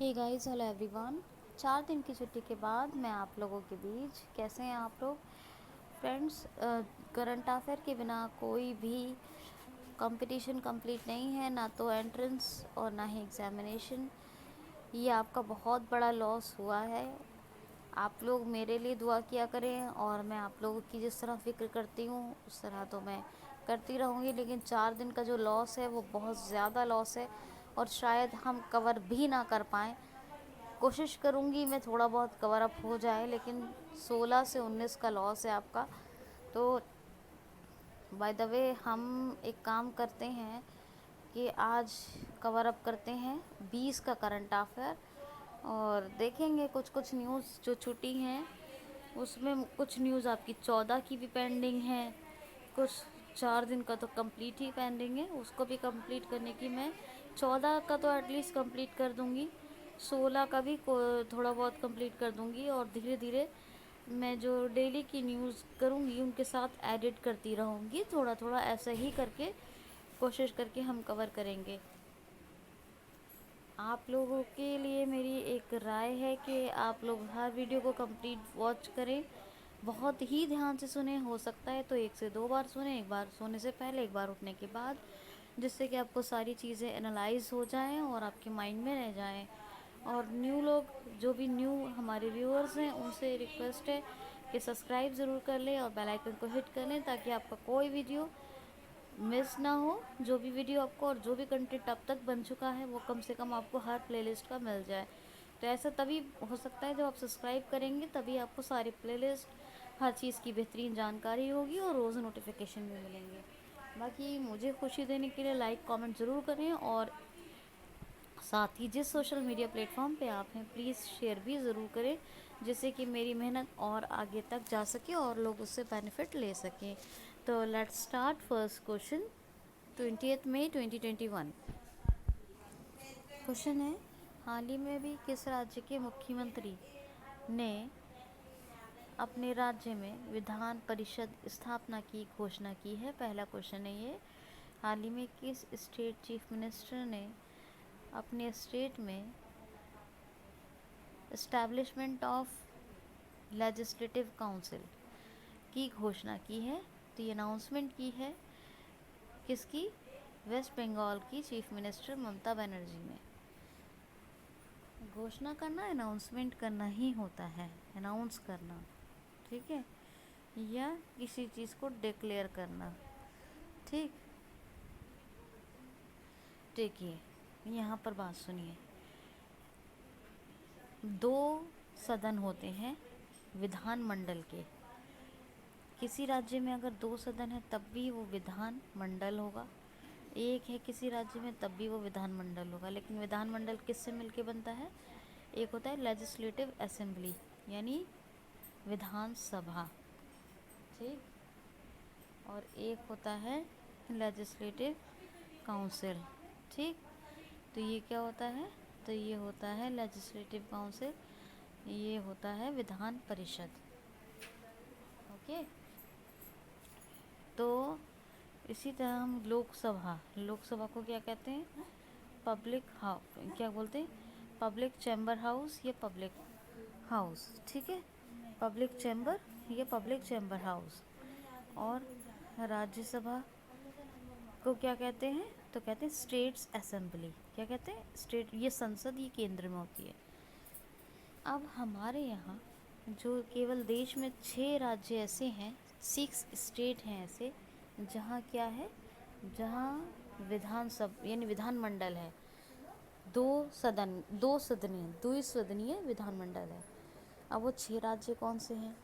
Hey guys, hello everyone. 4 दिन की छुट्टी के बाद मैं आप लोगों के बीच। कैसे हैं आप लोग फ्रेंड्स? करंट अफेयर के बिना कोई भी कंपटीशन कंप्लीट नहीं है, ना तो एंट्रेंस और ना ही एग्जामिनेशन। ये आपका बहुत बड़ा लॉस हुआ है। आप लोग मेरे लिए दुआ किया करें और मैं आप लोगों की जिस तरह फ़िक्र करती हूँ उस तरह तो मैं करती रहूँगी, लेकिन 4 दिन का जो लॉस है वो बहुत ज़्यादा लॉस है और शायद हम कवर भी ना कर पाएँ। कोशिश करूँगी मैं थोड़ा बहुत कवर अप हो जाए, लेकिन 16 से 19 का लॉस है आपका। तो बाय द वे हम एक काम करते हैं कि आज कवर अप करते हैं 20 का करंट अफेयर और देखेंगे कुछ कुछ न्यूज़ जो छुट्टी हैं उसमें कुछ न्यूज़ आपकी 14 की भी पेंडिंग है, कुछ 4 दिन का तो कंप्लीट ही पेंडिंग है, उसको भी कंप्लीट करने की मैं 14 का तो एटलीस्ट कंप्लीट कर दूंगी, 16 का भी थोड़ा बहुत कंप्लीट कर दूंगी और धीरे धीरे मैं जो डेली की न्यूज़ करूँगी उनके साथ एडिट करती रहूँगी, थोड़ा थोड़ा ऐसा ही करके कोशिश करके हम कवर करेंगे। आप लोगों के लिए मेरी एक राय है कि आप लोग हर वीडियो को कंप्लीट वॉच करें, बहुत ही ध्यान से सुने। हो सकता है तो 1 से 2 बार सुने, एक बार सोने से पहले, एक बार उठने के बाद, जिससे कि आपको सारी चीज़ें एनालाइज हो जाएं और आपके माइंड में रह जाएं। और न्यू लोग, जो भी न्यू हमारे व्यूअर्स हैं, उनसे रिक्वेस्ट है कि सब्सक्राइब ज़रूर कर लें और बेल आइकन को हिट कर लें ताकि आपका कोई वीडियो मिस ना हो। जो भी वीडियो आपको और जो भी कंटेंट अब तक बन चुका है वो कम से कम आपको हर प्लेलिस्ट का मिल जाए। तो ऐसा तभी हो सकता है जब आप सब्सक्राइब करेंगे, तभी आपको सारी प्लेलिस्ट, हर चीज़ की बेहतरीन जानकारी होगी और रोज़ नोटिफिकेशन भी मिलेंगे। बाकी मुझे खुशी देने के लिए लाइक कमेंट ज़रूर करें और साथ ही जिस सोशल मीडिया प्लेटफॉर्म पे आप हैं प्लीज़ शेयर भी ज़रूर करें, जिससे कि मेरी मेहनत और आगे तक जा सके और लोग उससे बेनिफिट ले सकें। तो लेट्स स्टार्ट फर्स्ट क्वेश्चन। 20 मई 2021 क्वेश्चन है, हाल ही में भी किस राज्य के मुख्यमंत्री ने अपने राज्य में विधान परिषद स्थापना की घोषणा की है? पहला क्वेश्चन है ये, हाल ही में किस स्टेट चीफ मिनिस्टर ने अपने स्टेट में एस्टैब्लिशमेंट ऑफ लेजिस्लेटिव काउंसिल की घोषणा की है? तो ये अनाउंसमेंट की है किसकी? वेस्ट बंगाल की चीफ मिनिस्टर ममता बनर्जी ने। घोषणा करना अनाउंसमेंट करना ही होता है, अनाउंस करना, ठीक है, या किसी चीज़ को डिक्लेयर करना। ठीक, देखिए यहाँ पर बात सुनिए। 2 सदन होते हैं विधानमंडल के। किसी राज्य में अगर 2 सदन है तब भी वो विधान मंडल होगा, एक है किसी राज्य में तब भी वो विधानमंडल होगा। लेकिन विधानमंडल किससे मिलके बनता है? एक होता है लेजिस्लेटिव असेंबली यानी विधान सभा, ठीक, और एक होता है लेजिस्लेटिव काउंसिल, ठीक। तो ये क्या होता है? तो ये होता है लेजिस्लेटिव काउंसिल, ये होता है विधान परिषद। ओके, तो इसी तरह हम लोकसभा को क्या कहते हैं? पब्लिक हाउस, क्या बोलते हैं? पब्लिक चैम्बर हाउस या पब्लिक हाउस, ठीक है, पब्लिक चैम्बर या पब्लिक चैम्बर हाउस। और राज्यसभा को क्या कहते हैं? तो कहते हैं स्टेट्स असेंबली। क्या कहते हैं? स्टेट, ये संसद, ये केंद्र में होती है। अब हमारे यहाँ जो केवल देश में 6 राज्य ऐसे हैं, 6 स्टेट हैं ऐसे, जहाँ क्या है, जहाँ विधानसभा यानी विधानमंडल है, 2 सदनीय विधानमंडल है। अब वो 6 राज्य कौन से हैं?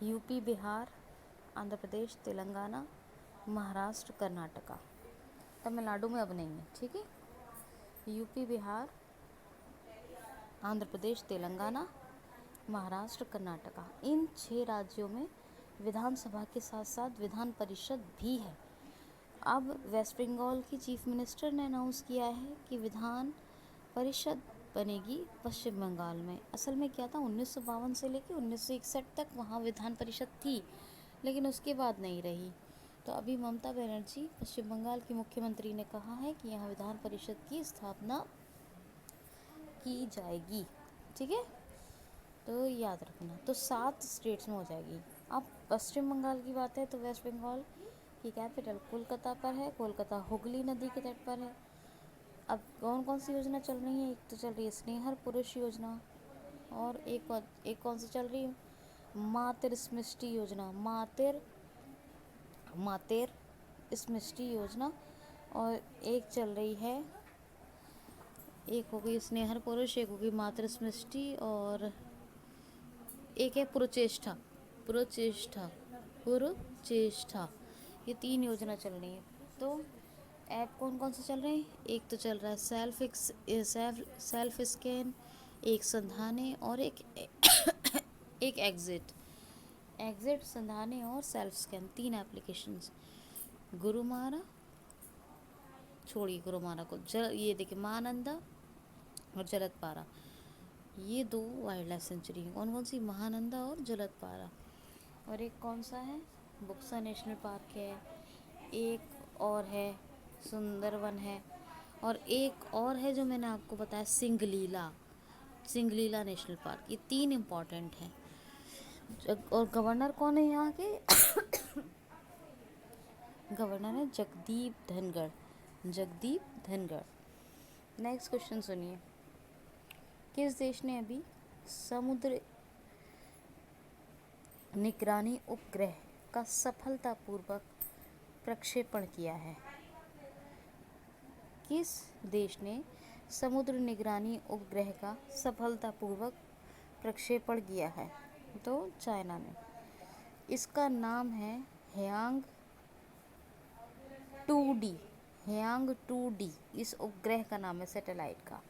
यूपी, बिहार, आंध्र प्रदेश, तेलंगाना, महाराष्ट्र, कर्नाटका। तमिलनाडु में अब नहीं है, ठीक है। यूपी, बिहार, आंध्र प्रदेश, तेलंगाना, महाराष्ट्र, कर्नाटका, इन 6 राज्यों में विधानसभा के साथ साथ विधान परिषद भी है। अब वेस्ट बंगाल की चीफ मिनिस्टर ने अनाउंस किया है कि विधान परिषद बनेगी पश्चिम बंगाल में। असल में क्या था, 1952 से लेकर 1961 तक वहाँ विधान परिषद थी, लेकिन उसके बाद नहीं रही। तो अभी ममता बनर्जी पश्चिम बंगाल की मुख्यमंत्री ने कहा है कि यहाँ विधान परिषद की स्थापना की जाएगी। ठीक है, तो याद रखना। तो 7 स्टेट्स में हो जाएगी। अब पश्चिम बंगाल की बात है तो वेस्ट बंगाल की कैपिटल कोलकाता पर है। कोलकाता हुगली नदी के तट पर है। अब कौन कौन सी योजना चल रही है? एक तो चल रही है स्नेहर पुरुष योजना, और एक कौन सी चल रही है? मातृ स्मृष्टि योजना, मातेर स्मृष्टि योजना। और एक चल रही है, एक हो गई स्नेहर पुरुष, एक हो गई मातृ स्मृष्टि, और एक है पुरचेष्टा। पुरचेष्टा पुरचेष्टा, ये 3 योजना चल रही है। तो ऐप कौन कौन से चल रहे हैं? एक तो चल रहा है सेल्फ स्कैन, एक संधाने, और एक एग्जिट संधाने और सेल्फ स्कैन, 3 एप्लीकेशंस। गुरुमारा, छोड़िए गुरुमारा को, ये देखिए महानंदा और जलदपारा, ये 2 वाइल्ड लाइफ सेंचुरी। कौन कौन सी? महानंदा और जलदपारा। और एक कौन सा है? बुक्सा नेशनल पार्क है, एक और है सुंदरवन है, और एक और है जो मैंने आपको बताया सिंगलीला नेशनल पार्क। ये 3 इम्पॉर्टेंट हैं। और गवर्नर कौन है यहाँ के? गवर्नर है जगदीप धनगढ़। नेक्स्ट क्वेश्चन सुनिए। किस देश ने अभी समुद्र निगरानी उपग्रह का सफलतापूर्वक प्रक्षेपण किया है? किस देश ने समुद्र निगरानी उपग्रह का सफलतापूर्वक प्रक्षेपण किया है? तो चाइना ने। इसका नाम है ह्यांग 2D। इस उपग्रह का नाम है, सैटेलाइट का।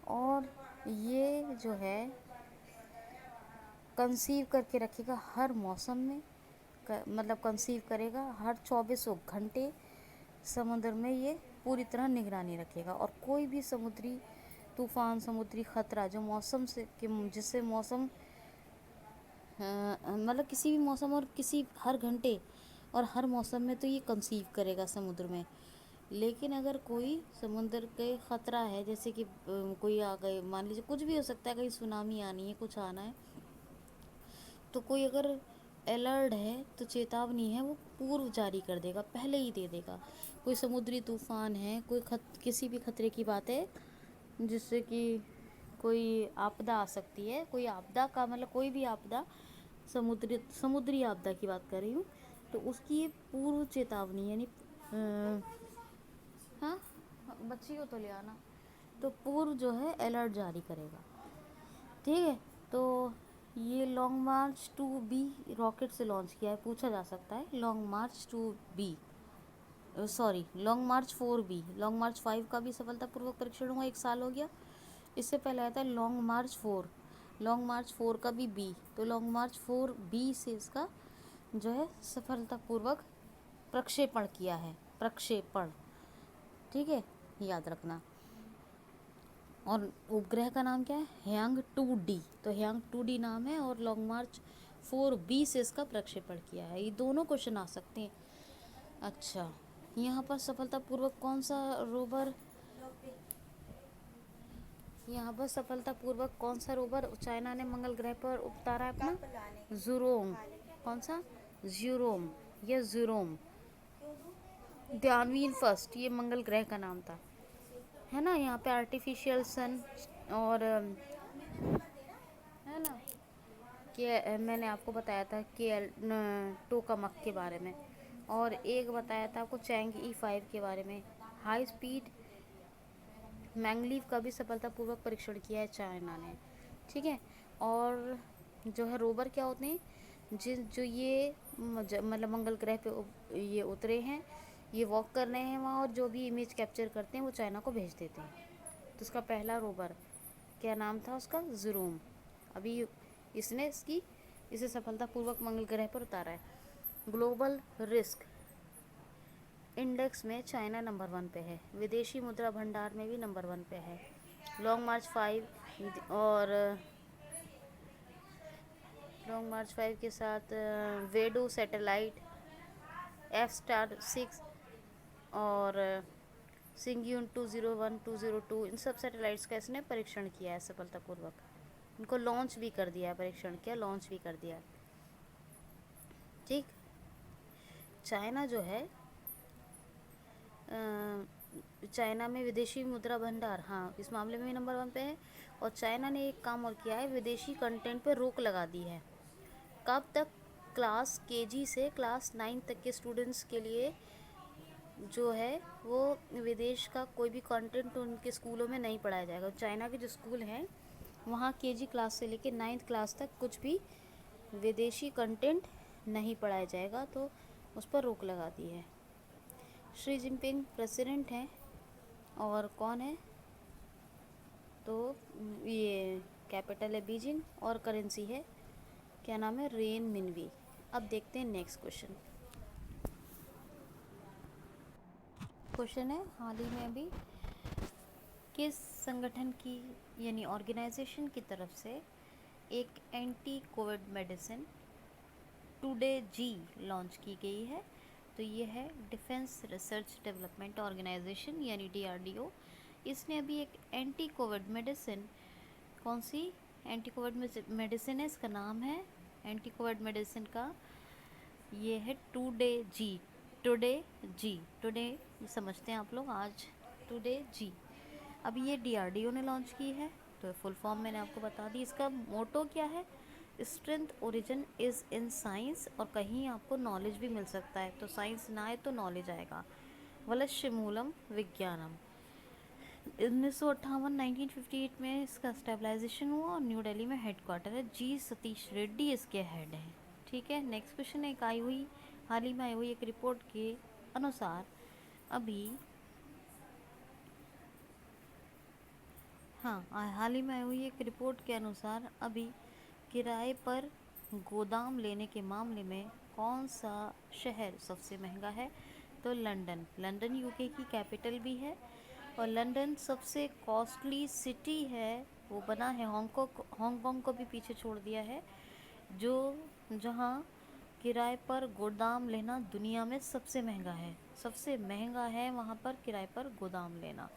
और ये जो है कंसीव करके रखेगा हर मौसम में, मतलब कंसीव करेगा हर 24 घंटे समुद्र में, ये पूरी तरह निगरानी रखेगा। और कोई भी समुद्री तूफान, समुद्री खतरा जो मौसम से जिससे मौसम मतलब किसी भी मौसम और किसी हर घंटे और हर मौसम में, तो ये कंसीव करेगा समुद्र में। लेकिन अगर कोई समुद्र के ख़तरा है, जैसे कि कोई आ गए, मान लीजिए कुछ भी हो सकता है, कहीं सुनामी आनी है, कुछ आना है, तो कोई अगर अलर्ट है तो चेतावनी है वो पूर्व जारी कर देगा, पहले ही दे देगा। कोई समुद्री तूफान है, किसी भी खतरे की बात है, जिससे कि कोई आपदा आ सकती है, कोई आपदा का मतलब कोई भी आपदा, समुद्री आपदा की बात कर रही हूँ, तो उसकी ये पूर्व चेतावनी, यानी हाँ बच्ची को तो ले आना, तो पूर्व जो है अलर्ट जारी करेगा। ठीक है, तो ये लॉन्ग मार्च 2B रॉकेट से लॉन्च किया है, पूछा जा सकता है। लॉन्ग मार्च 4B, लॉन्ग मार्च 5 का भी सफलतापूर्वक परीक्षण हुआ, 1 साल हो गया। इससे पहले आया था लॉन्ग मार्च 4 का भी B, तो लॉन्ग मार्च 4B से इसका जो है सफलतापूर्वक प्रक्षेपण किया है, ठीक है, याद रखना। और उपग्रह का नाम क्या है? ह्यांग 2D, तो ह्यांग 2D नाम है, और लॉन्ग मार्च 4B से इसका प्रक्षेपण किया है। ये दोनों क्वेश्चन आ सकते हैं। अच्छा, यहाँ पर सफलतापूर्वक कौन सा रोवर चाइना ने मंगल ग्रह पर उतारा है अपना? ज़ूरोम। कौन सा? ज़्यूरोम या ज़ूरोम, ध्यानवीन फर्स्ट, ये मंगल ग्रह का नाम था, है ना। यहाँ पे आर्टिफिशियल सन, और है ना कि मैंने आपको बताया था कि टोकामक के बारे में, और एक बताया था आपको चैंग E5 के बारे में। हाई स्पीड मैंगलीव का भी सफलतापूर्वक परीक्षण किया है चाइना ने। ठीक है, और जो है रोवर क्या होते हैं, जो ये मतलब मंगल ग्रह पे ये उतरे हैं, ये वॉक कर रहे हैं वहाँ, और जो भी इमेज कैप्चर करते हैं वो चाइना को भेज देते हैं। तो उसका पहला रोवर क्या नाम था उसका? ज़ूरोम। अभी इसे सफलतापूर्वक मंगल ग्रह पर उतारा है। ग्लोबल रिस्क इंडेक्स में चाइना नंबर 1 पे है, विदेशी मुद्रा भंडार में भी नंबर 1 पे है। लॉन्ग मार्च 5 के साथ वेडो सैटेलाइट, F-6 और सिंगयून 201 202 इन सब सैटेलाइट्स का इसने परीक्षण किया है सफलतापूर्वक। इनको लॉन्च भी कर दिया है, परीक्षण किया, लॉन्च भी कर दिया है। ठीक। चाइना जो है, चाइना में विदेशी मुद्रा भंडार, हाँ इस मामले में भी नंबर 1 पे है। और चाइना ने एक काम और किया है, विदेशी कंटेंट पे रोक लगा दी है। कब तक? क्लास केजी से क्लास 9 तक के स्टूडेंट्स के लिए जो है वो विदेश का कोई भी कंटेंट उनके स्कूलों में नहीं पढ़ाया जाएगा। चाइना के जो स्कूल हैं वहाँ केजी क्लास से लेकर 9th क्लास तक कुछ भी विदेशी कंटेंट नहीं पढ़ाया जाएगा, तो उस पर रोक लगा दी है। शी जिनपिंग प्रेसिडेंट हैं और कौन है? तो ये कैपिटल है बीजिंग और करेंसी है, क्या नाम है? रेन मिनवी। अब देखते हैं नेक्स्ट क्वेश्चन। क्वेश्चन है, हाल ही में अभी किस संगठन की यानी ऑर्गेनाइजेशन की तरफ से एक एंटी कोविड मेडिसिन टुडे जी लॉन्च की गई है? तो ये है डिफेंस रिसर्च डेवलपमेंट ऑर्गेनाइजेशन यानी DRDO। इसने अभी एक एंटी कोविड मेडिसिन, कौन सी एंटी कोविड मेडिसिन है, इसका नाम है एंटी कोविड मेडिसिन का ये है टुडे जी। टुडे समझते हैं आप लोग, आज टुडे जी। अभी ये DRDO ने लॉन्च की है, तो फुल फॉर्म मैंने आपको बता दी। इसका मोटो क्या है? Strength origin is in science. और कहीं आपको नॉलेज भी मिल सकता है, तो साइंस ना आए तो नॉलेज आएगा। वलश्य मूलम विज्ञानम। 1958 1958 में इसका स्टेबलाइजेशन हुआ और न्यू दिल्ली में हेडक्वार्टर है। जी सतीश रेड्डी इसके हेड हैं। ठीक है। नेक्स्ट क्वेश्चन, एक आई हुई हाल ही में आई हुई एक रिपोर्ट के अनुसार अभी, हाँ हाल ही में आई हुई एक रिपोर्ट के अनुसार अभी किराए पर गोदाम लेने के मामले में कौन सा शहर सबसे महंगा है? तो लंदन यूके की कैपिटल भी है और लंदन सबसे कॉस्टली सिटी है। वो बना है हांगकांग को भी पीछे छोड़ दिया है, जो जहाँ किराए पर गोदाम लेना दुनिया में सबसे महंगा है। सबसे महंगा है वहाँ पर किराए पर गोदाम लेना,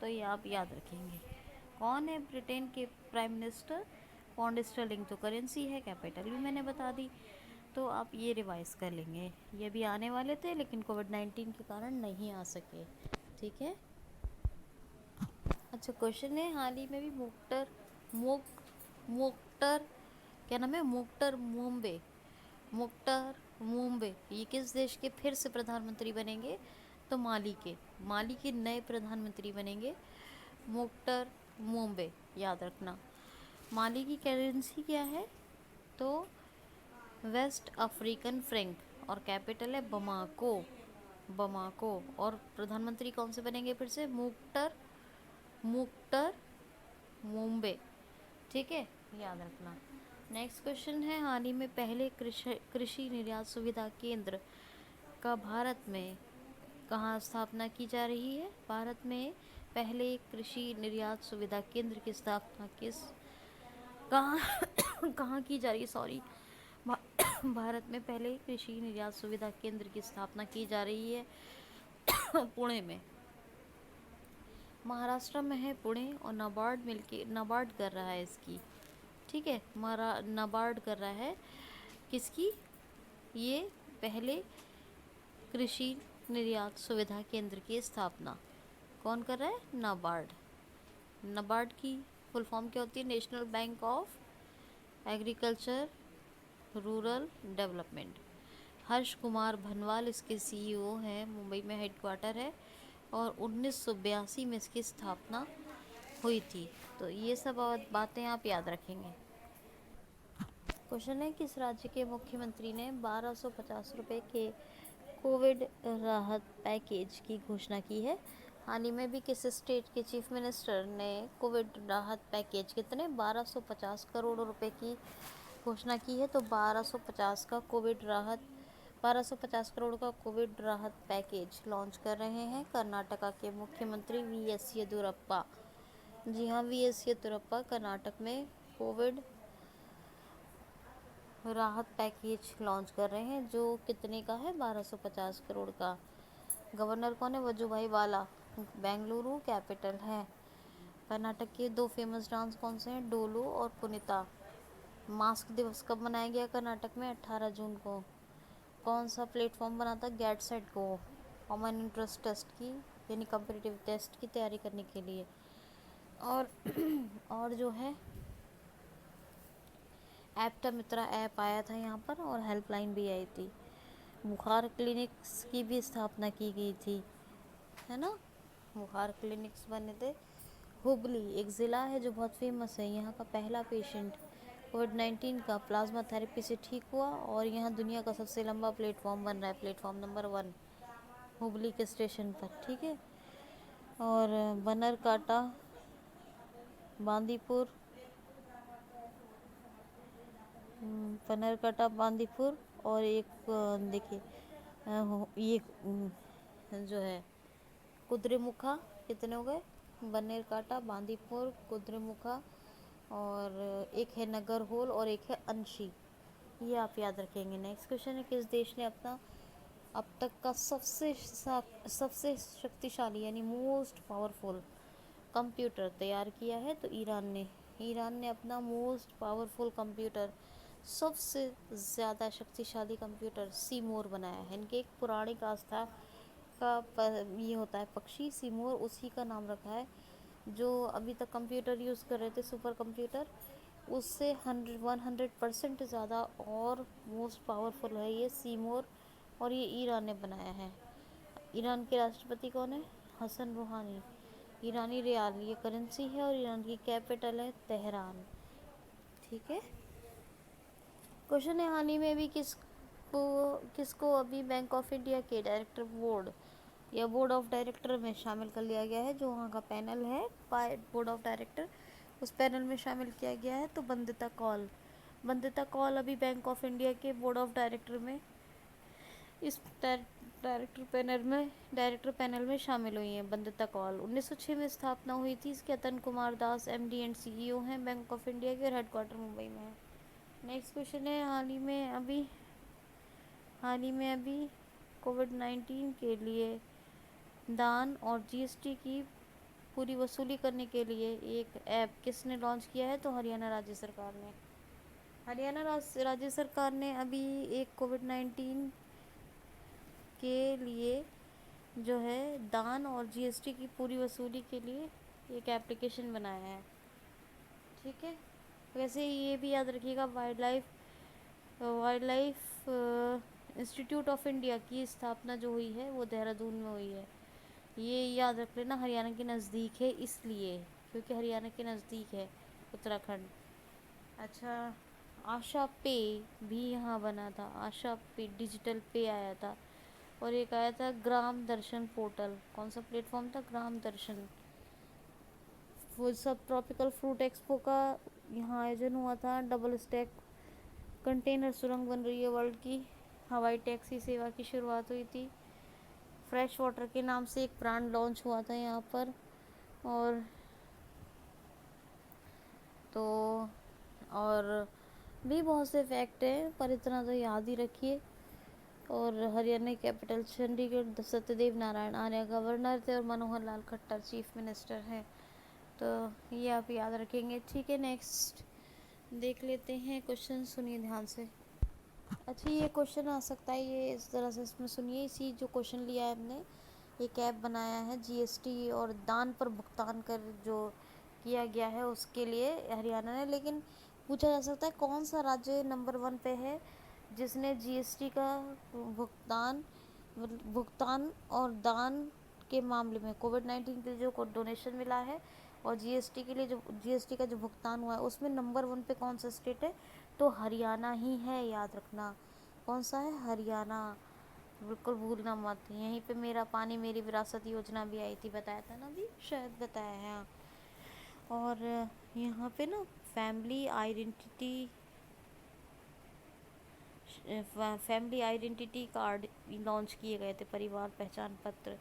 तो ये आप याद रखेंगे। कौन है ब्रिटेन के प्राइम मिनिस्टर? पौंड स्टर्लिंग तो करेंसी है, कैपिटल भी मैंने बता दी, तो आप ये रिवाइज कर लेंगे। ये भी आने वाले थे लेकिन कोविड-19 के कारण नहीं आ सके। ठीक है। अच्छा क्वेश्चन है, हाल ही में भी मुख्तर क्या नाम है? मुख्तर मुम्बे ये किस देश के फिर से प्रधानमंत्री बनेंगे? तो माली के नए प्रधानमंत्री बनेंगे मुख्तर मुम्बे, याद रखना। माली की करेंसी क्या है? तो वेस्ट अफ्रीकन फ्रैंक और कैपिटल है बमाको। और प्रधानमंत्री कौन से बनेंगे फिर से? मुख्तर मुम्बे। ठीक है, याद रखना। नेक्स्ट क्वेश्चन है, हाल ही में पहले कृषि निर्यात सुविधा केंद्र का भारत में कहाँ स्थापना की जा रही है? भारत में पहले कृषि निर्यात सुविधा केंद्र की स्थापना कहाँ की जा रही है? सॉरी, भारत में पहले कृषि निर्यात सुविधा केंद्र की स्थापना की जा रही है पुणे में। महाराष्ट्र में है पुणे और नाबार्ड कर रहा है इसकी। ठीक है, नाबार्ड कर रहा है किसकी? ये पहले कृषि निर्यात सुविधा केंद्र की स्थापना कौन कर रहा है? नाबार्ड की फुल फॉर्म क्या होती है? National bank of agriculture rural development. Harsh Kumar Bhanwala इसके CEO हैं, मुंबई में हेडक्वार्टर है और 1982 में इसकी स्थापना हुई थी। तो ये सब बातें आप याद रखेंगे। क्वेश्चन है, किस राज्य के मुख्यमंत्री ने 1250 रुपये के कोविड राहत पैकेज की घोषणा की है? हाल ही में भी किस स्टेट के चीफ मिनिस्टर ने कोविड राहत पैकेज कितने 1250 करोड़ रुपए की घोषणा की है? तो 1250 करोड़ का कोविड राहत पैकेज लॉन्च कर रहे हैं कर्नाटका के मुख्यमंत्री VS येदियुरप्पा। जी हाँ, VS येदियुरप्पा कर्नाटक में कोविड राहत पैकेज लॉन्च कर रहे हैं, जो कितने का है? 1250 करोड़ का। गवर्नर कौन है? वजुभाई वाला। बेंगलुरु कैपिटल है। कर्नाटक के 2 फेमस डांस कौन से हैं? डोलू और पुनिता। मास्क दिवस कब मनाया गया कर्नाटक में? 18 जून को। कौन सा प्लेटफॉर्म बना था? Get set go, common interest test की यानी कम्पिटिटिव टेस्ट की तैयारी करने के लिए। और और जो है एप्टा मित्रा ऐप आया था यहाँ पर, और हेल्पलाइन भी आई थी। बुखार क्लिनिक्स की भी स्थापना की गई थी, है ना। बुखार क्लिनिक्स बने थे। हुबली एक ज़िला है जो बहुत फेमस है। यहाँ का पहला पेशेंट कोविड-19 का प्लाज्मा थेरेपी से ठीक हुआ, और यहाँ दुनिया का सबसे लंबा प्लेटफॉर्म बन रहा है, प्लेटफॉर्म नंबर 1 हुबली के स्टेशन पर, ठीक है। और बनरकाटा बांदीपुर, बनरकाटा बांदीपुर, और एक देखिए ये जो है कुद्रेमुखा। कितने हो गए? बनेरकाटा, बांदीपुर, कुद्रेमुखा, और एक है नगरहोल, और एक है अंशी। ये आप याद रखेंगे। नेक्स्ट क्वेश्चन है, किस देश ने अपना अब तक का सबसे शक्तिशाली यानी मोस्ट पावरफुल कंप्यूटर तैयार किया है? तो ईरान ने अपना मोस्ट पावरफुल कंप्यूटर, सबसे ज़्यादा शक्तिशाली कंप्यूटर सीमोर बनाया है। इनके एक पौराणिक आस्था का ये होता है पक्षी सीमोर, उसी का नाम रखा है। जो अभी तक कंप्यूटर यूज़ कर रहे थे सुपर कंप्यूटर, उससे 100% ज़्यादा और मोस्ट पावरफुल है ये सीमोर, और ये ईरान ने बनाया है। ईरान के राष्ट्रपति कौन है? हसन रूहानी। ईरानी रियाल ये करेंसी है, और ईरान की कैपिटल है तेहरान, ठीक है। क्वेश्चन है, हाल ही में भी किसको अभी बैंक ऑफ इंडिया के डायरेक्टर बोर्ड या बोर्ड ऑफ डायरेक्टर में शामिल कर लिया गया है? जो वहाँ का पैनल है बोर्ड ऑफ डायरेक्टर, उस पैनल में शामिल किया गया है। तो बंदिता कौल अभी बैंक ऑफ इंडिया के बोर्ड ऑफ डायरेक्टर में, इस डायरेक्टर पैनल में शामिल हुई हैं बंदिता कौल। 1906 में स्थापना हुई थी इसके। अतन Kumar Das MD and CEO हैं बैंक ऑफ इंडिया के, और हेडक्वार्टर मुंबई में है। नेक्स्ट क्वेश्चन है, हाल ही में अभी कोविड-19 के लिए दान और जीएसटी की पूरी वसूली करने के लिए एक ऐप किसने लॉन्च किया है? तो हरियाणा राज्य सरकार ने। राज्य सरकार ने अभी एक कोविड-19 के लिए जो है दान और जीएसटी की पूरी वसूली के लिए एक एप्लीकेशन बनाया है, ठीक है। वैसे ये भी याद रखिएगा, wild life institute of India की स्थापना जो हुई है वो देहरादून में हुई है। ये याद रख लेना, हरियाणा के नज़दीक है इसलिए, क्योंकि हरियाणा के नज़दीक है उत्तराखंड। अच्छा, आशा पे भी यहाँ बना था। आशा पे डिजिटल पे आया था, और एक आया था ग्राम दर्शन पोर्टल। कौन सा प्लेटफॉर्म था? ग्राम दर्शन। वो सब ट्रॉपिकल फ्रूट एक्सपो का यहाँ आयोजन हुआ था। डबल स्टैक कंटेनर सुरंग बन रही है वर्ल्ड की। हवाई टैक्सी सेवा की शुरुआत हुई थी। फ्रेश वाटर के नाम से एक ब्रांड लॉन्च हुआ था यहाँ पर। और तो और भी बहुत से फैक्ट हैं, पर इतना तो याद ही रखिए। और हरियाणा कैपिटल चंडीगढ़, सत्यदेव नारायण आर्य गवर्नर थे, और मनोहर लाल खट्टर चीफ मिनिस्टर हैं। तो ये आप याद रखेंगे, ठीक है। नेक्स्ट देख लेते हैं क्वेश्चन, सुनिए ध्यान से। अच्छा, ये क्वेश्चन आ सकता है, ये इस तरह से इसमें सुनिए। इसी जो क्वेश्चन लिया है हमने, एक ऐप बनाया है जीएसटी और दान पर भुगतान कर जो किया गया है उसके लिए हरियाणा ने। लेकिन पूछा जा सकता है कौन सा राज्य नंबर 1 पे है जिसने जीएसटी का भुगतान और दान के मामले में कोविड-19 के लिए जो डोनेशन मिला है, और जीएसटी के लिए जो जीएसटी का जो भुगतान हुआ है, उसमें नंबर 1 पे कौन सा स्टेट है? तो हरियाणा ही है, याद रखना। कौन सा है? हरियाणा, बिल्कुल भूलना मत। यहीं पे मेरा पानी मेरी विरासत योजना भी आई थी, बताया था ना अभी, शायद बताया है, हाँ। और यहाँ पे ना फैमिली आइडेंटिटी कार्ड लॉन्च किए गए थे, परिवार पहचान पत्र।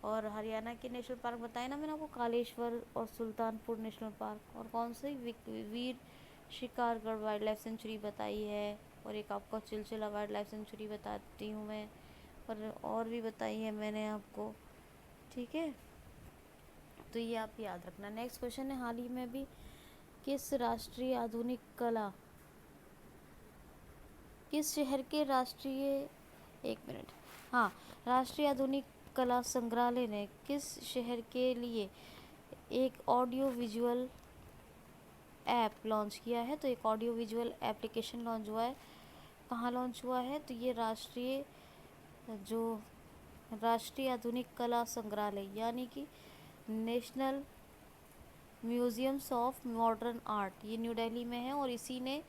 और हरियाणा के नेशनल पार्क बताए ना मैंने आपको, कालेश्वर और सुल्तानपुर नेशनल पार्क। और कौन सी? वीर शिकारगढ़ वाइल्ड लाइफ सेंचुरी बताई है। और एक आपको चिलचिला वाइल्ड लाइफ सेंचुरी बताती हूँ मैं, और भी बताई है मैंने आपको, ठीक है। तो ये आप याद रखना। नेक्स्ट क्वेश्चन है, हाल ही में भी किस राष्ट्रीय आधुनिक कला, किस शहर के राष्ट्रीय, एक मिनट, हाँ, राष्ट्रीय आधुनिक कला संग्रहालय ने किस शहर के लिए एक ऑडियो विजुअल ऐप लॉन्च किया है? तो एक ऑडियो विजुअल एप्लीकेशन लॉन्च हुआ है, कहाँ लॉन्च हुआ है? तो ये राष्ट्रीय आधुनिक कला संग्रहालय यानी कि national museums of modern art, ये न्यू दिल्ली में है, और इसी ने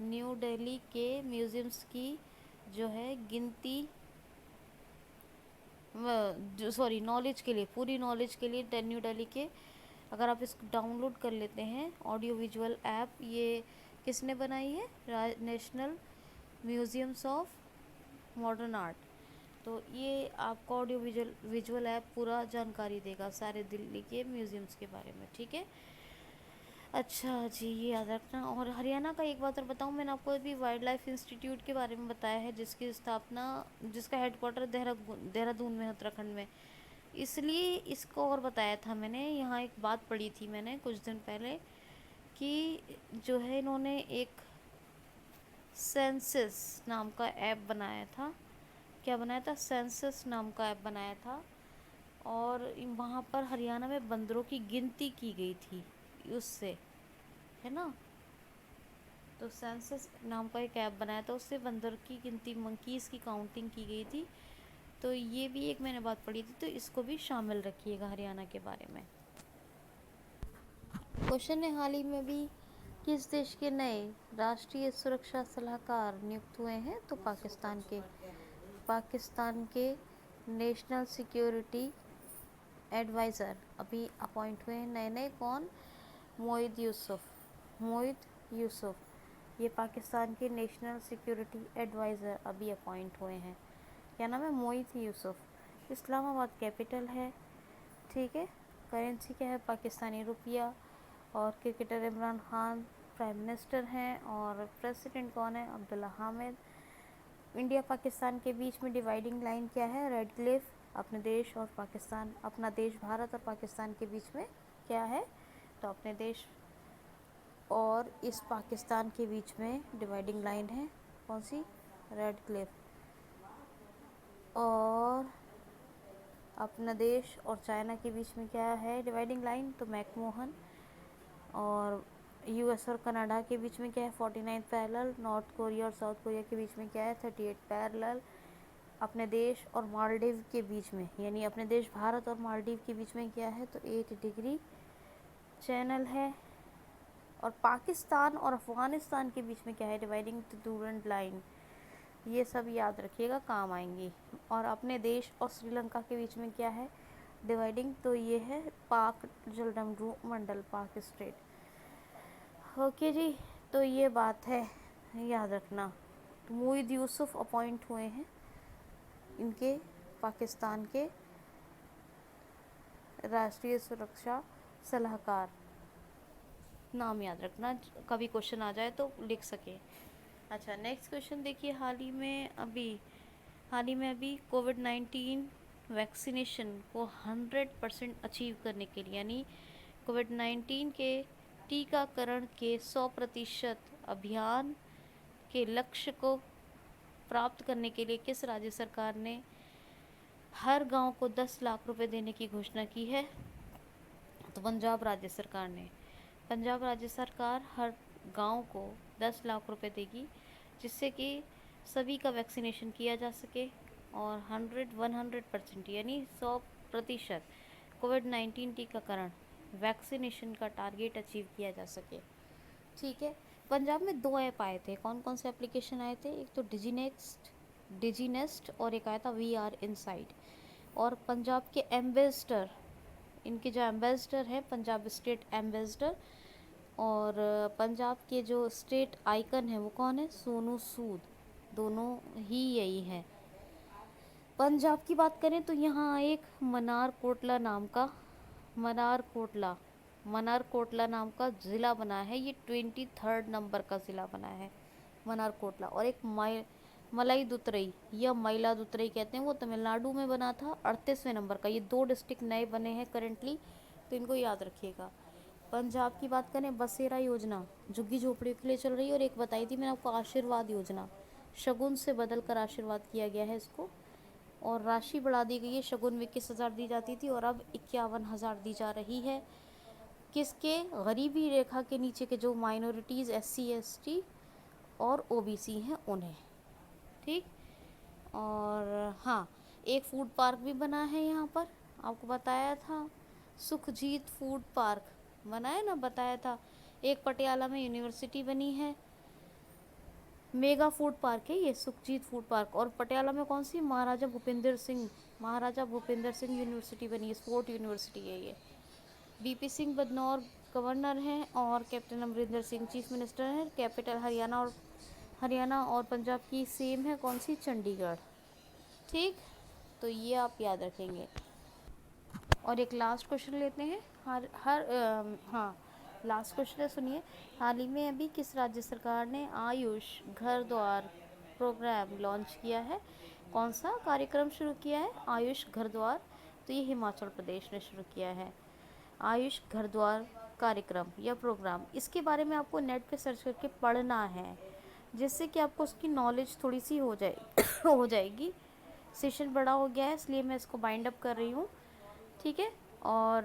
न्यू दिल्ली के म्यूजियम्स की जो है गिनती, सॉरी, नॉलेज के लिए, पूरी नॉलेज के लिए न्यू दिल्ली के, अगर आप इसको डाउनलोड कर लेते हैं ऑडियो विजुअल ऐप, ये किसने बनाई है? National museums of modern art. तो ये आपको ऑडियो विजुअल ऐप पूरा जानकारी देगा सारे दिल्ली के म्यूजियम्स के बारे में, ठीक है। अच्छा जी, ये याद रखना। और हरियाणा का एक बात और बताऊँ, मैंने आपको अभी वाइल्ड लाइफ इंस्टीट्यूट के बारे में बताया है, जिसकी स्थापना, जिसका हेडक्वार्टर देहरादून में, उत्तराखंड में, इसलिए इसको और बताया था मैंने। यहाँ एक बात पढ़ी थी मैंने कुछ दिन पहले कि जो है इन्होंने एक सेंसस नाम का ऐप बनाया था। क्या बनाया था? सेंसस नाम का ऐप बनाया था, और वहाँ पर हरियाणा में बंदरों की गिनती की गई थी उससे, है ना। तो सेंसस नाम का एक ऐप बनाया था, उससे बंदर की गिनती, मंकीज़ की काउंटिंग की गई थी। तो ये भी एक मैंने बात पढ़ी थी, तो इसको भी शामिल रखिएगा हरियाणा के बारे में। क्वेश्चन है, हाल ही में भी किस देश के नए राष्ट्रीय सुरक्षा सलाहकार नियुक्त हुए हैं? तो पाकिस्तान के नेशनल सिक्योरिटी एडवाइज़र अभी अपॉइंट हुए हैं नए नए। कौन? मोहित यूसुफ, ये पाकिस्तान के नेशनल सिक्योरिटी एडवाइज़र अभी अपॉइंट हुए हैं। क्या नाम है? मोहित यूसुफ। इस्लामाबाद कैपिटल है, ठीक है। करेंसी क्या है? पाकिस्तानी रुपया। और cricketer Imran Khan prime minister हैं, और प्रेसिडेंट कौन है? अब्दुल्ला हामिद। इंडिया पाकिस्तान के बीच में डिवाइडिंग लाइन क्या है? Red Cliff. अपने देश और पाकिस्तान, अपना देश भारत और पाकिस्तान के बीच में क्या है? तो अपने देश और इस पाकिस्तान के बीच में डिवाइडिंग लाइन है, कौन सी? Red Cliff. और अपना देश और चाइना के बीच में क्या है डिवाइडिंग लाइन? तो मैकमोहन। और यूएस और कनाडा के बीच में क्या है? 49 पैरेलल। नॉर्थ कोरिया और साउथ कोरिया के बीच में क्या है? 38 पैरेलल। अपने देश और मालदीव के बीच में, यानी अपने देश भारत और मालदीव के बीच में क्या है? तो 8 डिग्री चैनल है। और पाकिस्तान और अफ़गानिस्तान के बीच में क्या है? Dividing Durand line. ये सब याद रखिएगा, काम आएंगी। और अपने देश और श्रीलंका के बीच में क्या है डिवाइडिंग? तो ये है पाक जलडमरू मंडल, पाक स्टेट। ओके जी, तो ये बात है, याद रखना। मोहित यूसुफ अपॉइंट हुए हैं इनके पाकिस्तान के राष्ट्रीय सुरक्षा सलाहकार। नाम याद रखना, कभी क्वेश्चन आ जाए तो लिख सके। अच्छा, नेक्स्ट क्वेश्चन देखिए, हाल ही में अभी कोविड-19 वैक्सीनेशन को 100% अचीव करने के लिए, यानी कोविड-19 के टीकाकरण के 100% अभियान के लक्ष्य को प्राप्त करने के लिए किस राज्य सरकार ने हर गांव को 10 लाख रुपए देने की घोषणा की है? तो पंजाब राज्य सरकार हर गांव को 10 लाख रुपए देगी, जिससे कि सभी का वैक्सीनेशन किया जा सके, और 100% यानी 100% कोविड-19 टीकाकरण वैक्सीनेशन का टारगेट अचीव किया जा सके, ठीक है। पंजाब में 2 ऐप आए थे, कौन कौन से एप्लीकेशन आए थे? एक तो डिजीनेस्ट और एक आया था VR इनसाइट। और पंजाब के एम्बेसडर, इनके जो एम्बेसडर हैं, पंजाब स्टेट एम्बेसडर, और पंजाब के जो स्टेट आइकन है वो कौन है? सोनू सूद। दोनों ही यही है। पंजाब की बात करें तो यहाँ एक मनारकोटला नाम का ज़िला बना है, ये 23rd नंबर का ज़िला बना है मनारकोटला। और एक मलाईदुतुरई या मयिलादुतुरई कहते हैं, वो तमिलनाडु में बना था, 38वें नंबर का। ये 2 डिस्ट्रिक्ट नए बने हैं करेंटली, तो तो इनको याद रखिएगा। पंजाब की बात करें, बसेरा योजना झुग्गी झोपड़ियों के लिए चल रही है। और एक बताई थी मैंने आपको, आशीर्वाद योजना, शगुन से बदल कर आशीर्वाद किया गया है इसको। और राशि बढ़ा दी गई है, शगुन में 21,000 दी जाती थी और अब 51,000 दी जा रही है। किसके? गरीबी रेखा के नीचे के जो माइनॉरिटीज़, SC ST और OBC हैं उन्हें। ठीक। और हाँ, एक फूड पार्क भी बना है यहाँ पर, आपको बताया था, सुखजीत फूड पार्क बना है ना, बताया था। एक पटियाला में यूनिवर्सिटी बनी है, मेगा फूड पार्क है ये, सुखजीत फूड पार्क। और पटियाला में कौन सी? महाराजा भूपेंद्र सिंह यूनिवर्सिटी बनी है, स्पोर्ट यूनिवर्सिटी है ये। BP सिंह बदनौर गवर्नर हैं और captain Amarinder Singh chief minister हैं। कैपिटल हरियाणा और पंजाब की सेम है, कौन सी? चंडीगढ़। ठीक, तो ये आप याद रखेंगे। और एक लास्ट क्वेश्चन लेते हैं। हाँ, लास्ट क्वेश्चन है, सुनिए। हाल ही में अभी किस राज्य सरकार ने आयुष घर द्वार प्रोग्राम लॉन्च किया है? कौन सा कार्यक्रम शुरू किया है? आयुष घर द्वार। तो ये हिमाचल प्रदेश ने शुरू किया है, आयुष घर द्वार कार्यक्रम या प्रोग्राम। इसके बारे में आपको नेट पे सर्च करके पढ़ना है, जिससे कि आपको उसकी नॉलेज थोड़ी सी हो जाएगी। सेशन बड़ा हो गया है, इसलिए मैं इसको बाइंड अप कर रही हूँ। ठीक है। और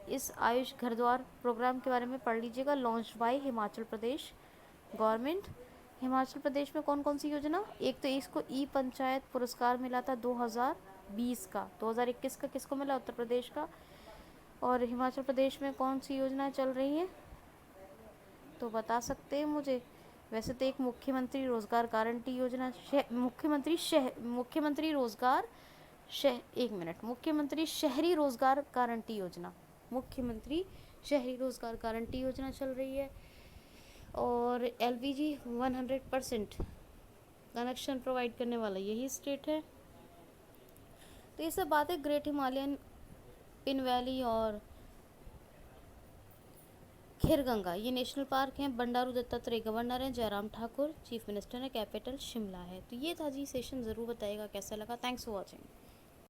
इस आयुष घर द्वार प्रोग्राम के बारे में पढ़ लीजिएगा। Launch by Himachal Pradesh government. Himachal Pradesh में कौन कौन सी योजना? एक तो इसको ई पंचायत पुरस्कार मिला था 2020 का, 2021 का किसको मिला? उत्तर प्रदेश का। और हिमाचल प्रदेश में कौन सी योजना चल रही है तो बता सकते हैं मुझे? वैसे तो एक मुख्यमंत्री रोजगार गारंटी योजना, मुख्यमंत्री रोजगार मुख्यमंत्री शहरी रोजगार गारंटी योजना, मुख्यमंत्री शहरी रोजगार गारंटी योजना चल रही है। और LPG 100% कनेक्शन प्रोवाइड करने वाला यही स्टेट है। तो ये सब बातें ग्रेट हिमालयन पिन वैली और खीरगंगा ये नेशनल पार्क हैं। बंडारू दत्तात्रेय गवर्नर हैं, जयराम ठाकुर चीफ मिनिस्टर है, कैपिटल शिमला है। तो ये था जी सेशन, ज़रूर बताइएगा कैसा लगा। Thanks for watching.